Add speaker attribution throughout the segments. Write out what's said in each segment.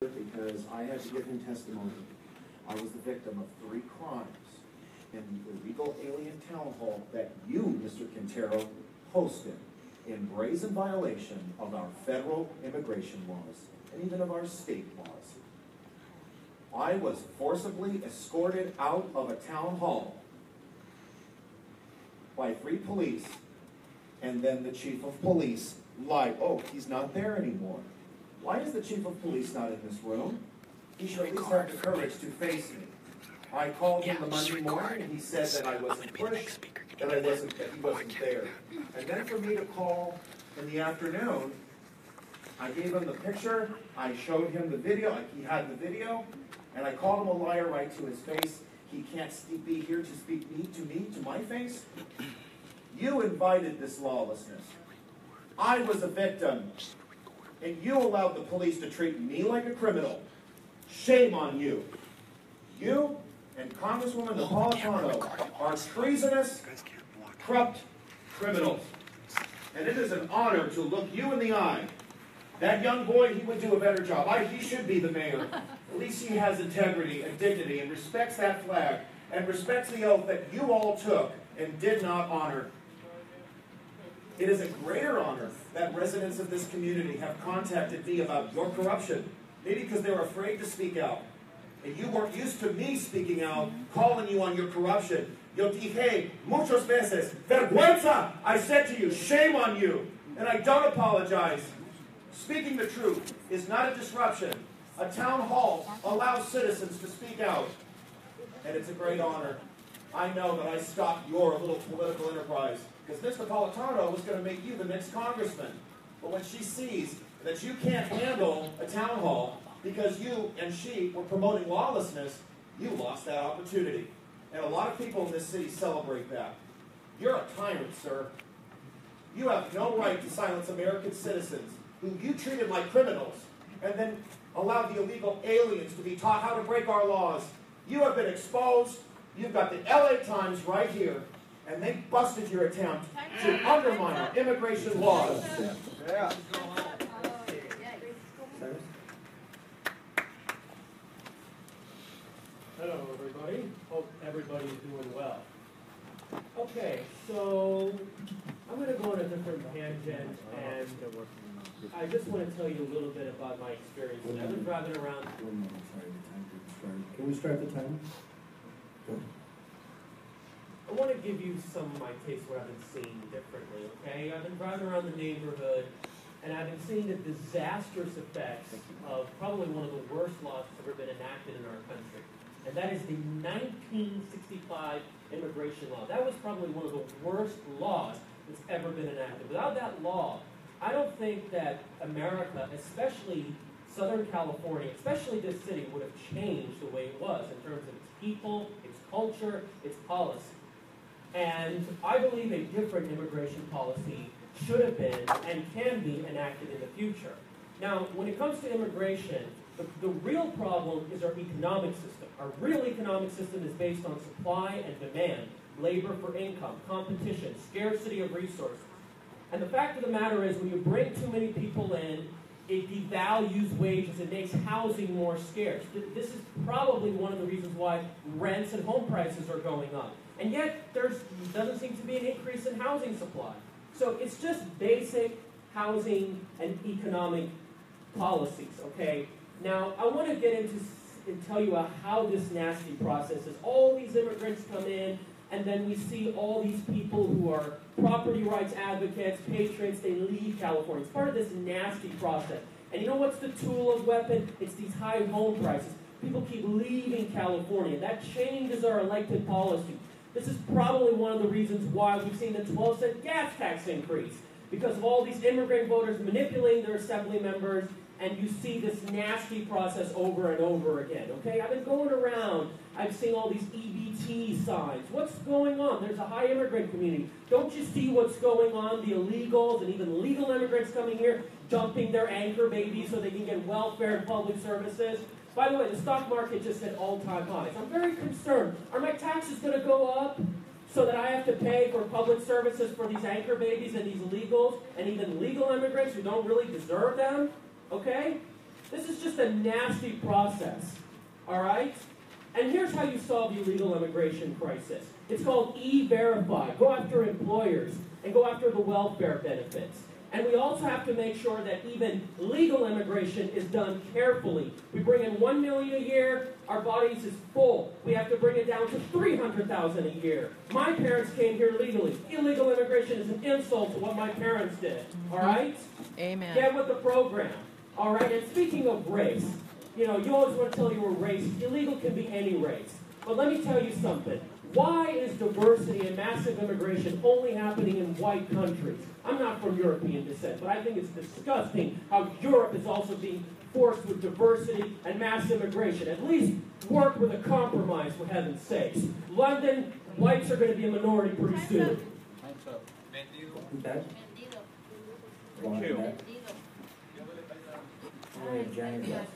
Speaker 1: because I had to give him testimony. I was the victim of 3 crimes in the illegal alien town hall that you, Mr. Quintero, hosted in brazen violation of our federal immigration laws and even of our state laws. I was forcibly escorted out of a town hall by 3 police, and then the chief of police lied. Oh, he's not there anymore. Why is the chief of police not in this room? He should at least have the courage to face me. I called him the Monday morning, and he said that I wasn't pushed, that he wasn't there. And then for me to call in the afternoon, I gave him the picture, I showed him the video, he had the video, and I called him a liar right to his face. He can't be here to speak to my face. You invited this lawlessness. I was a victim, and you allowed the police to treat me like a criminal. Shame on you. You and Congresswoman Napolitano are treasonous, corrupt criminals. And it is an honor to look you in the eye. That young boy, he would do a better job. He should be the mayor. At least he has integrity and dignity and respects that flag and respects the oath that you all took and did not honor. It is a greater honor that residents of this community have contacted me about your corruption, maybe because they were afraid to speak out. And you weren't used to me speaking out, calling you on your corruption. Yo dije muchas veces, vergüenza! I said to you, shame on you. And I don't apologize. Speaking the truth is not a disruption. A town hall allows citizens to speak out. And it's a great honor. I know that I stopped your little political enterprise, because Ms. Napolitano was going to make you the next congressman. But when she sees that you can't handle a town hall because you and she were promoting lawlessness, you lost that opportunity. And a lot of people in this city celebrate that. You're a tyrant, sir. You have no right to silence American citizens who you treated like criminals and then allowed the illegal aliens to be taught how to break our laws. You have been exposed. You've got the LA Times right here, and they busted your attempt to undermine our immigration laws. Yeah.
Speaker 2: Hello, everybody. Hope everybody's doing well. Okay, so I'm going to go on a different tangent, and I just want to tell you a little bit about my experience. I've been driving around.
Speaker 3: Can we start the time? Good.
Speaker 2: I want to give you some of my takes, what I've been seeing differently, okay? I've been driving around the neighborhood, and I've been seeing the disastrous effects of probably one of the worst laws that's ever been enacted in our country. And that is the 1965 immigration law. That was probably one of the worst laws that's ever been enacted. Without that law, I don't think that America, especially Southern California, especially this city, would have changed the way it was in terms of its people, its culture, its policy. And I believe a different immigration policy should have been and can be enacted in the future. Now, when it comes to immigration, the real problem is our economic system. Our real economic system is based on supply and demand, labor for income, competition, scarcity of resources. And the fact of the matter is, when you bring too many people in, it devalues wages. It makes housing more scarce. This is probably one of the reasons why rents and home prices are going up. And yet, there doesn't seem to be an increase in housing supply. So it's just basic housing and economic policies, okay? Now, I want to get into and tell you how this nasty process is. All these immigrants come in, and then we see all these people who are property rights advocates, patrons, they leave California. It's part of this nasty process. And you know what's the tool of weapon? It's these high home prices. People keep leaving California. That changes our elected policy. This is probably one of the reasons why we've seen the 12-cent gas tax increase, because of all these immigrant voters manipulating their assembly members, and you see this nasty process over and over again, okay? I've been going around. I've seen all these EBT signs. What's going on? There's a high immigrant community. Don't you see what's going on? The illegals and even legal immigrants coming here, dumping their anchor babies so they can get welfare and public services. By the way, the stock market just hit all-time highs. I'm very concerned. Are my taxes going to go up so that I have to pay for public services for these anchor babies and these illegals and even legal immigrants who don't really deserve them? Okay? This is just a nasty process, all right? And here's how you solve the illegal immigration crisis. It's called E-Verify. Go after employers and go after the welfare benefits. And we also have to make sure that even legal immigration is done carefully. We bring in 1 million a year, our bodies is full. We have to bring it down to 300,000 a year. My parents came here legally. Illegal immigration is an insult to what my parents did. All right?
Speaker 4: Amen.
Speaker 2: Get with the program. All right? And speaking of race, you know, you always want to tell you a race. Illegal can be any race. But let me tell you something. Why is diversity and massive immigration only happening in white countries? I'm not from European descent, but I think it's disgusting how Europe is also being forced with diversity and mass immigration. At least work with a compromise, for heaven's sakes. London, whites are going to be a minority pretty soon.
Speaker 3: That? One
Speaker 5: Two.
Speaker 3: that. Alright, Giant West.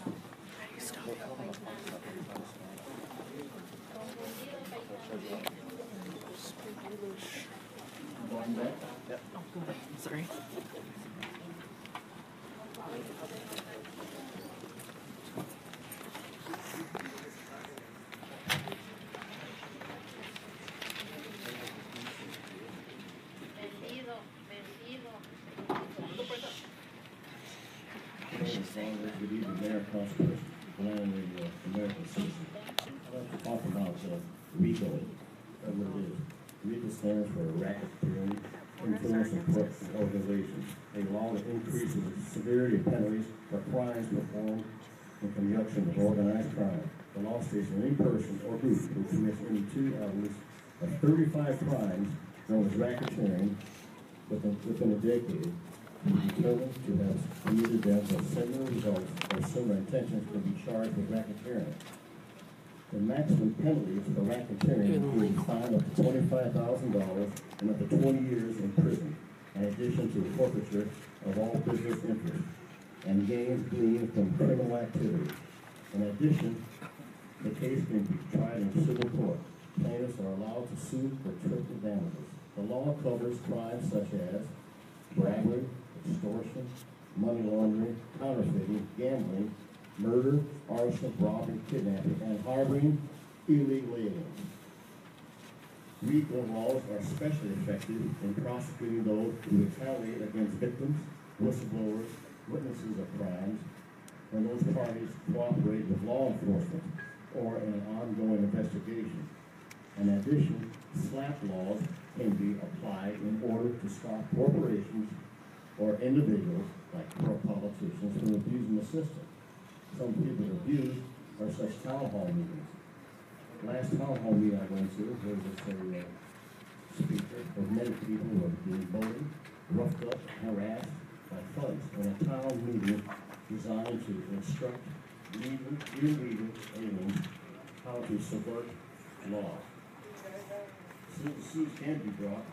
Speaker 3: One back.
Speaker 4: Sorry.
Speaker 6: Good evening, Mayor, Councilors, and the American citizens. I'd like to talk about RICO, what it is. RICO stands for Racketeering Influence and Corruption Organization, a law that increases the severity of penalties for crimes performed in conjunction with organized crime. The law states that any person or group who commits any two elements of 35 crimes known as racketeering within a decade will be determined to have committed them with similar results or similar intentions can be charged with racketeering. The maximum penalties for racketeering include a fine up to $25,000 and up to 20 years in prison, in addition to the forfeiture of all business interests and gains gleaned from criminal activity. In addition, the case can be tried in civil court. Plaintiffs are allowed to sue for triple damages. The law covers crimes such as bribery, extortion, money laundering, counterfeiting, gambling, murder, arson, robbery, kidnapping, and harboring illegal aliens. RICO laws are especially effective in prosecuting those who retaliate against victims, whistleblowers, witnesses of crimes, when those parties cooperate with law enforcement or in an ongoing investigation. In addition, SLAPP laws can be applied in order to stop corporations or individuals, like corrupt politicians, from abusing the system. Some people abused are such town hall meetings. Last town hall meeting I went to, there was a speaker of many people who were being bullied, roughed up, harassed by thugs in a town meeting designed to instruct illegal aliens how to subvert law. Suits can be brought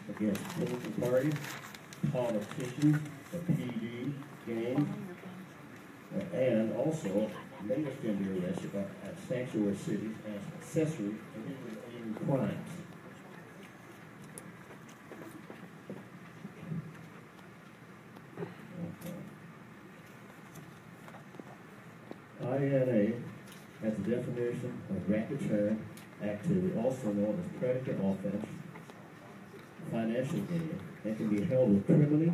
Speaker 6: against political parties, politicians, the PD, gang, and also males can be arrested at sanctuary cities as accessory to illegal crimes. INA has a definition of racketeering activity, also known as predicate offense, financial gain, and can be held with criminally,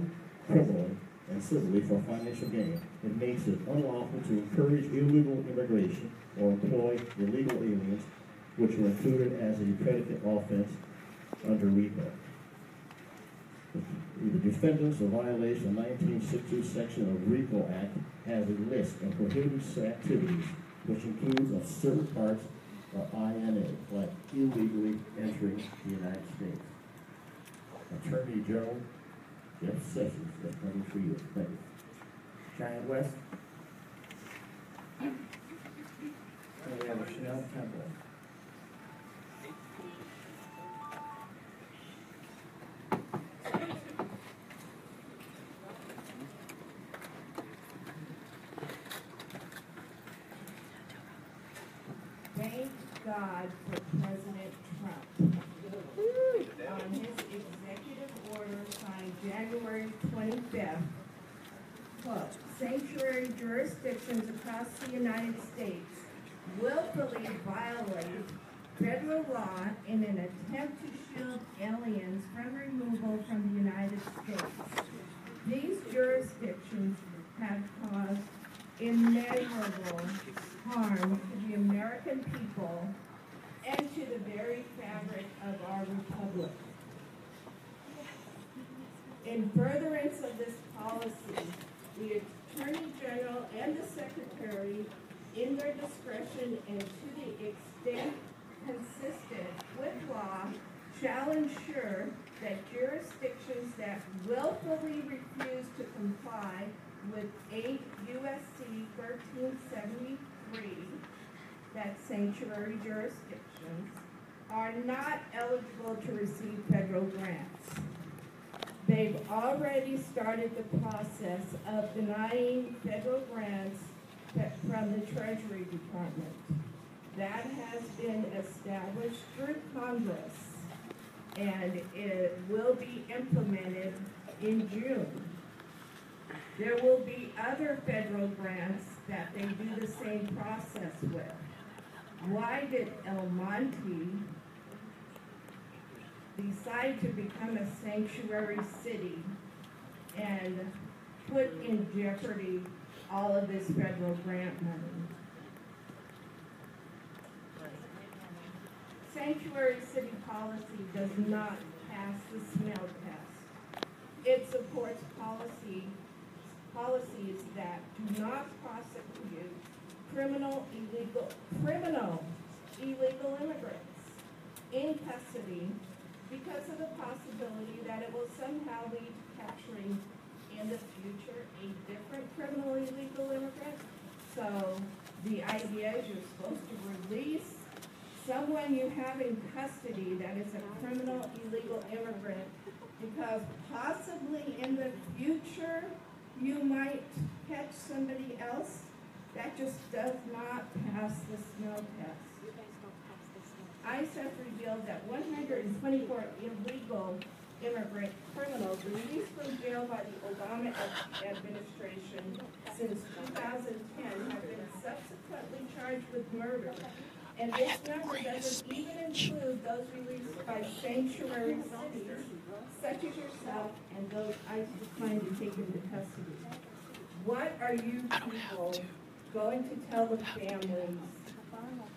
Speaker 6: and civilly for financial gain. It makes it unlawful to encourage illegal immigration or employ illegal aliens, which are included as a predicate offense under RICO. The defendants of violation of 1962 section of RICO Act has a list of prohibited activities, which includes of certain parts of INA, like illegally entering the United States. Attorney General Jeff Sessions is coming for you. Thank you.
Speaker 3: Giant West. And we have a Chanel Temple.
Speaker 7: Thank God for President Trump. On his executive order signed January 25th, quote, sanctuary jurisdictions across the United States willfully violate federal law in an attempt to shield aliens from removal from the United States. These jurisdictions have caused immeasurable harm to the American people and to the very fabric of our republic. In furtherance of this policy, the Attorney General and the Secretary, in their discretion and to the extent consistent with law, shall ensure that jurisdictions that willfully refuse to comply with 8 U.S.C. 1373, that's sanctuary jurisdictions, are not eligible to receive federal grants. They've already started the process of denying federal grants from the Treasury Department. That has been established through Congress, and it will be implemented in June. There will be other federal grants that they do the same process with. Why did El Monte decide to become a sanctuary city and put in jeopardy all of this federal grant money? Sanctuary city policy does not pass the smell test. It supports policies that do not prosecute criminal illegal immigrants in custody because of the possibility that it will somehow lead to capturing in the future a different criminal illegal immigrant. So the idea is you're supposed to release someone you have in custody that is a criminal illegal immigrant because possibly in the future you might catch somebody else. That just does not pass the smell test. ICE has revealed that 124 illegal immigrant criminals released from jail by the Obama administration since 2010 have been subsequently charged with murder. And this number doesn't even include those released by sanctuary cities, such as yourself, and those ICE declined to take into custody. What are you people going to tell the families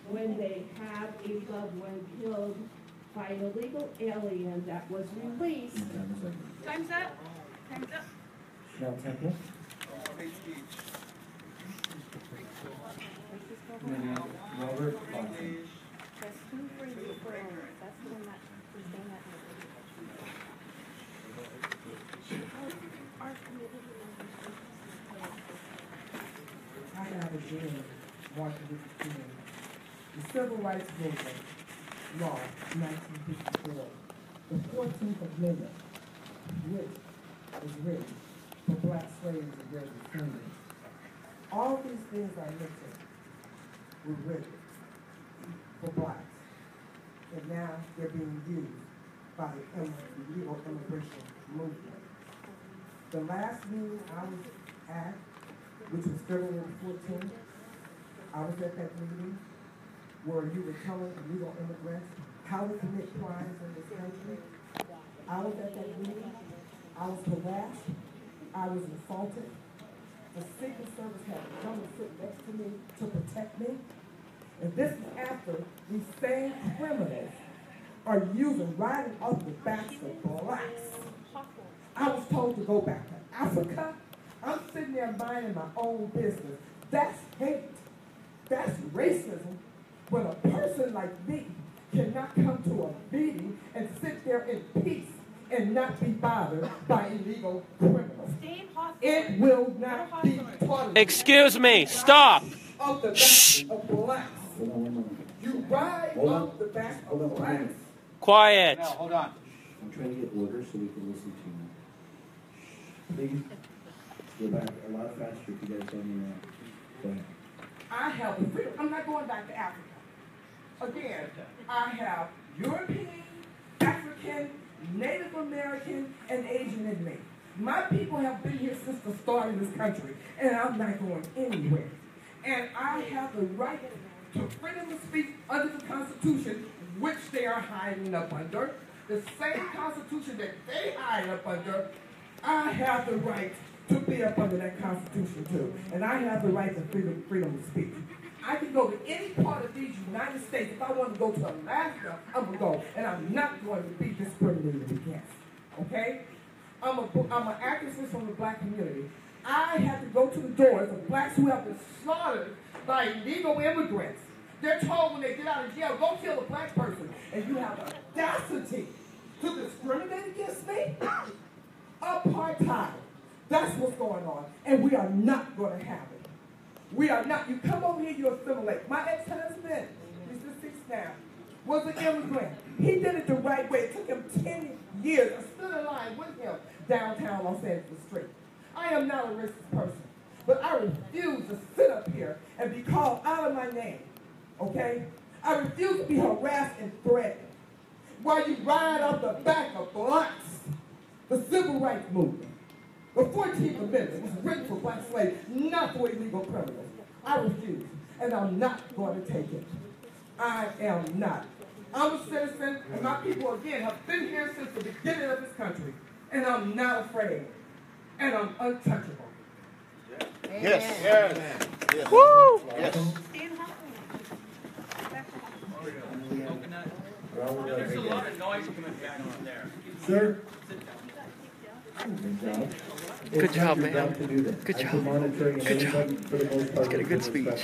Speaker 7: when they have a loved one killed by an illegal alien that was released?
Speaker 4: Time's up. Time's up.
Speaker 3: Chanel Temple. Robert Watson.
Speaker 5: I have a dream, Martin Luther King. The Civil Rights Movement, Law, 1954. The 14th Amendment, which was written for black slaves and their descendants. All these things I mentioned were written for blacks, and now they're being used by the illegal immigration movement. The last meeting I was at, which was February 14th, I was at that meeting where you were telling illegal immigrants how to commit crimes in this country. I was at that meeting. I was harassed. I was assaulted. The Secret Service had to come and sit next to me to protect me. And this is after these same criminals are riding off the backs of blacks. I was told to go back to Africa. I'm sitting there minding my own business. That's hate. That's racism. When a person like me cannot come to a meeting and sit there in peace and not be bothered by illegal criminals. It will not be tolerated.
Speaker 2: Excuse me, stop.
Speaker 5: Of the back of blacks. You ride off the back of blacks.
Speaker 2: Quiet.
Speaker 8: Now, hold on.
Speaker 6: I'm trying to get order so we can listen to you. Please go back a lot faster if you guys don't mean that. Go ahead.
Speaker 5: I have the freedom. I'm not going back to Africa. Again, I have European, African, Native American, and Asian in me. My people have been here since the start of this country, and I'm not going anywhere. And I have the right to freedom of speech under the Constitution, which they are hiding up under. The same Constitution that they hide up under, I have the right to be up under that Constitution too. And I have the right to freedom of speech. I can go to any part of these United States. If I want to go to Alaska, I'm going to go. And I'm not going to be discriminated against. Okay? I'm an activist from the black community. I have to go to the doors of blacks who have been slaughtered by illegal immigrants. They're told when they get out of jail, go kill a black person. And you have audacity to discriminate against me? Apartheid. That's what's going on. And we are not going to have it. We are not. You come over here, you assimilate. My ex-husband, he's deceased now, was an immigrant. He did it the right way. It took him 10 years. I stood in line with him downtown Los Angeles Street. I am not a racist person, but I refuse to sit up here and be called out of my name, okay? I refuse to be harassed and threatened while you ride off the back of blacks. The Civil Rights Movement, the 14th Amendment was written for black slaves, not for illegal criminals. I refuse, and I'm not going to take it. I am not. I'm a citizen, and my people, again, have been here since the beginning of this country, and I'm not afraid, and I'm untouchable.
Speaker 1: Yes. Yes. Yes.
Speaker 4: Woo!
Speaker 1: Yes.
Speaker 8: There's a lot of noise coming back on there.
Speaker 3: Sir?
Speaker 9: Good job, man. Good job.
Speaker 3: Good job.
Speaker 9: Let's get a good speech.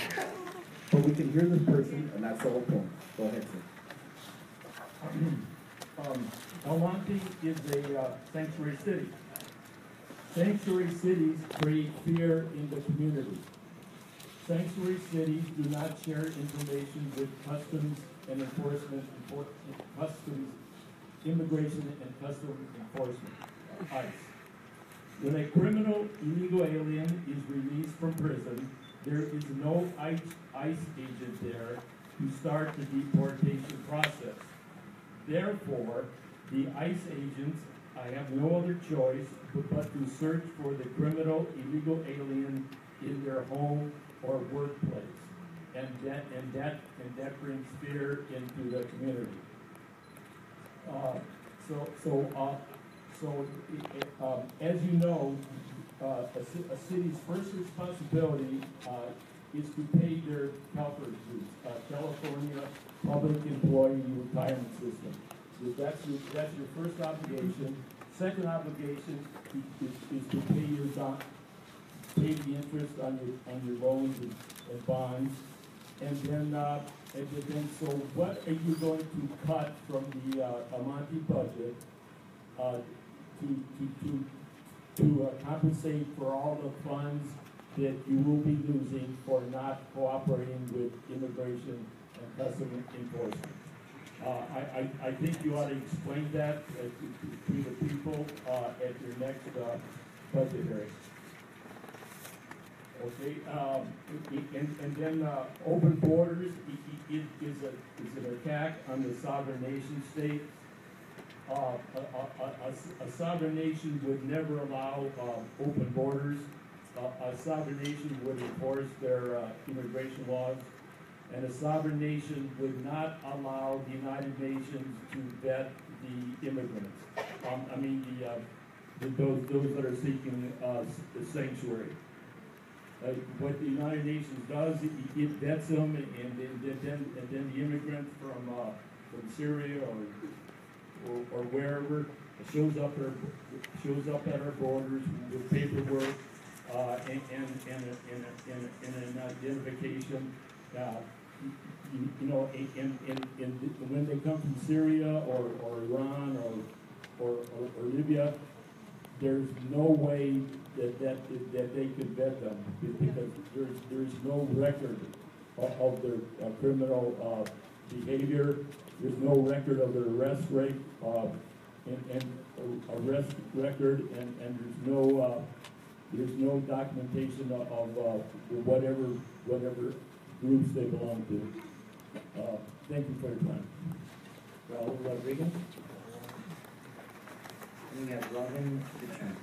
Speaker 3: But we can hear this person, and that's the whole point. Go ahead, sir.
Speaker 10: Monte is a sanctuary city. Sanctuary cities create fear in the community. Sanctuary cities do not share information with customs and enforcement, customs, immigration and customs enforcement, ICE. When a criminal illegal alien is released from prison, there is no ICE agent there to start the deportation process. Therefore, the ICE agents have no other choice but to search for the criminal illegal alien in their home or workplace, and that brings fear into the community. As you know, a city's first responsibility is to pay their CalPERS dues, California Public Employee Retirement System. That's your first obligation. Second obligation is to pay the interest on your loans and bonds, and then so what are you going to cut from the Monte budget to compensate for all the funds that you will be losing for not cooperating with immigration and customs enforcement? I think you ought to explain that to the people at your next budget hearing. Okay, and then open borders is an attack on the sovereign nation state. A sovereign nation would never allow open borders. A sovereign nation would enforce their immigration laws. And a sovereign nation would not allow the United Nations to vet the immigrants. Those that are seeking sanctuary. What the United Nations does, it vets them, and then the immigrant from Syria or wherever shows up at our borders with paperwork and an identification. When they come from Syria or Iran or Libya, there's no way that they could vet them because there's no record of their criminal behavior. There's no record of their arrest rate and arrest record, and there's no documentation of whatever groups they belong to. Thank you for your time.
Speaker 3: Raul Rodriguez. We have Robin Duchamp.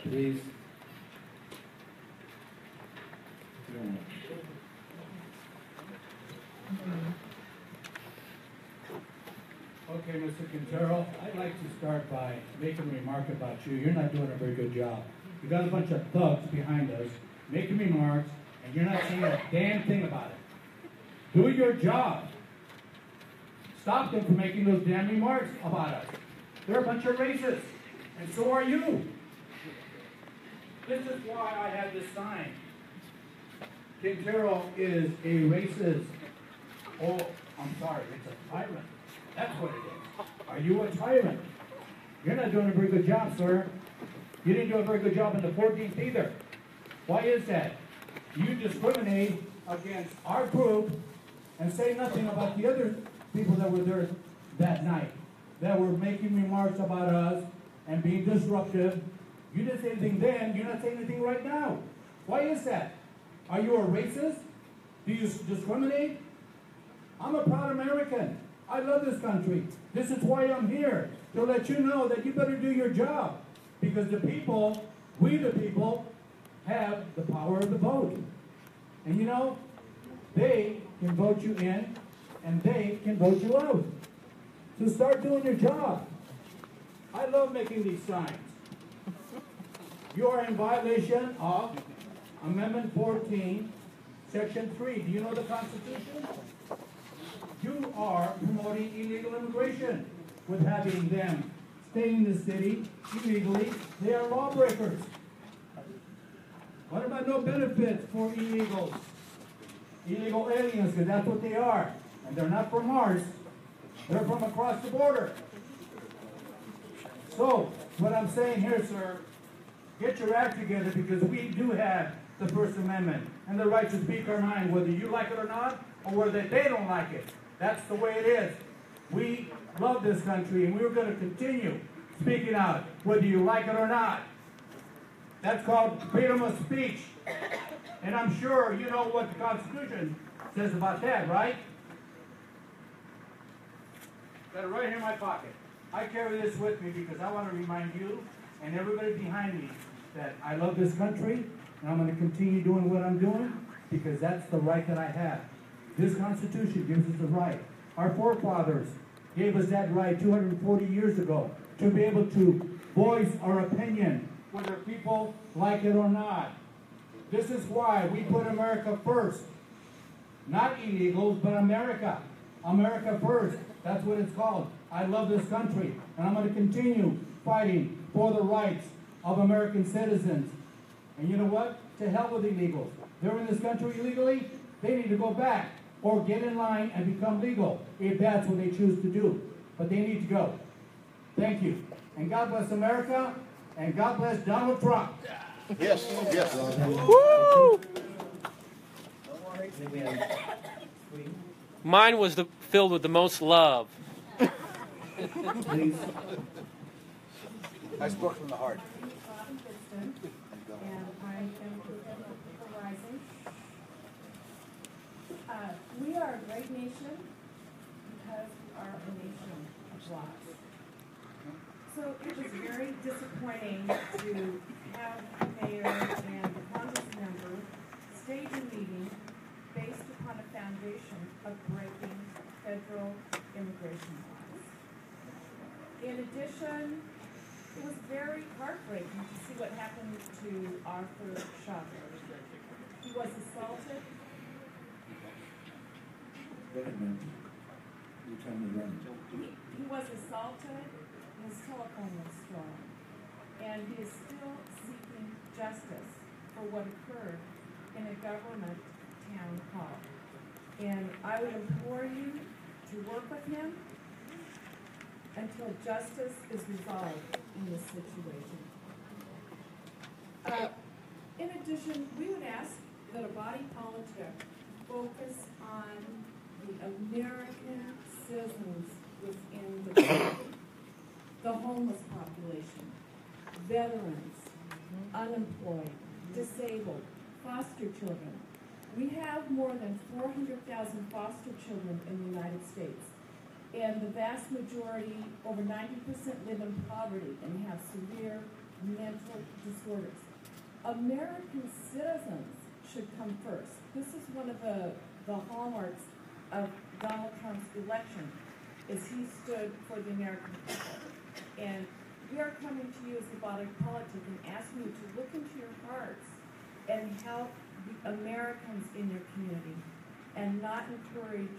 Speaker 10: please. Okay, Mr. Quintero, I'd like to start by making a remark about you. You're not doing a very good job. You got a bunch of thugs behind us making remarks, and you're not saying a damn thing about it. Do your job. Stop them from making those damn remarks about us. They're a bunch of racists, and so are you. This is why I have this sign. Quintero is a racist. Oh, I'm sorry, it's a tyrant. That's what it is. Are you a tyrant? You're not doing a very good job, sir. You didn't do a very good job in the 14th either. Why is that? You discriminate against our group and say nothing about the other people that were there that night, that were making remarks about us and being disruptive. You didn't say anything then, you're not saying anything right now. Why is that? Are you a racist? Do you discriminate? I'm a proud American. I love this country. This is why I'm here, to let you know that you better do your job. Because the people, we the people, have the power of the vote. And you know, they can vote you in, and they can vote you out. So start doing your job. I love making these signs. You are in violation of Amendment 14, Section 3. Do you know the Constitution? You are promoting illegal immigration with having them stay in the city illegally. They are lawbreakers. What about no benefits for illegals? Illegal aliens, because that's what they are. And they're not from Mars. They're from across the border. So, what I'm saying here, sir, get your act together, because we do have the First Amendment and the right to speak our mind, whether you like it or not, or whether they don't like it. That's the way it is. We love this country, and we're going to continue speaking out, whether you like it or not. That's called freedom of speech. And I'm sure you know what the Constitution says about that, right? Got it right here in my pocket. I carry this with me because I want to remind you and everybody behind me that I love this country, and I'm going to continue doing what I'm doing because that's the right that I have. This Constitution gives us the right. Our forefathers gave us that right 240 years ago to be able to voice our opinion, whether people like it or not. This is why we put America first. Not illegals, but America. America first. That's what it's called. I love this country, and I'm going to continue fighting for the rights of American citizens. And you know what? To hell with illegals. They're in this country illegally. They need to go back or get in line and become legal if that's what they choose to do. But they need to go. Thank you. And God bless America, and God bless Donald Trump.
Speaker 1: Yes, yes.
Speaker 9: Woo! Mine was filled with the most love.
Speaker 3: Please.
Speaker 1: I spoke from the heart.
Speaker 7: And I am Horizon. We are a great nation because we are a nation of blacks. So it was very disappointing to have the mayor and the Congress member stage a meeting based upon a foundation of breaking federal immigration laws. In addition, it was very heartbreaking to see what happened to Arthur Shaw. He was assaulted.
Speaker 3: Go ahead, ma'am. Your time is running.
Speaker 7: He was assaulted, his telephone was stolen, and he is still seeking justice for what occurred in a government town hall. And I would implore you to work with him until justice is resolved in this situation. In addition, we would ask that a body politic focus on the American citizens within the country, the homeless population, veterans, unemployed, disabled, foster children. We have more than 400,000 foster children in the United States, and the vast majority, over 90%, live in poverty and have severe
Speaker 5: mental disorders. American citizens should come first. This is one of the hallmarks of Donald Trump's election, is he stood for the American people. And we are coming to you as the body politic and asking you to look into your hearts and help the Americans in your community and not encourage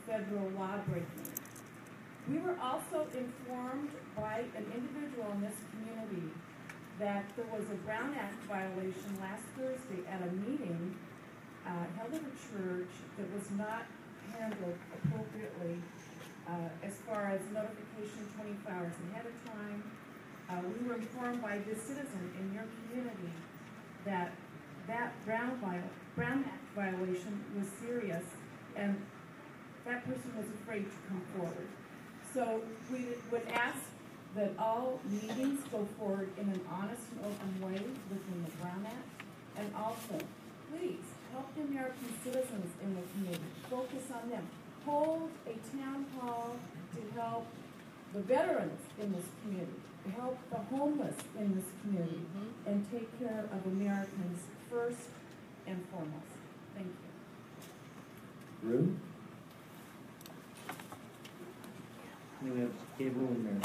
Speaker 5: federal law breaking. We were also informed by an individual in this community that there was a Brown Act violation last Thursday at a meeting held at a church that was not handled appropriately as far as notification 24 hours ahead of time. We were informed by this citizen in your community that Brown Act violation was serious, and that person was afraid to come forward. So we would ask that all meetings go forward in an honest and open way within the Brown Act, and also, please, help the American citizens in the community. Focus on them. Hold a town hall to help the veterans in this community, to help the homeless in this community, and take care of Americans first and foremost. Thank you.
Speaker 11: Rue? We have Gabriel and Mary.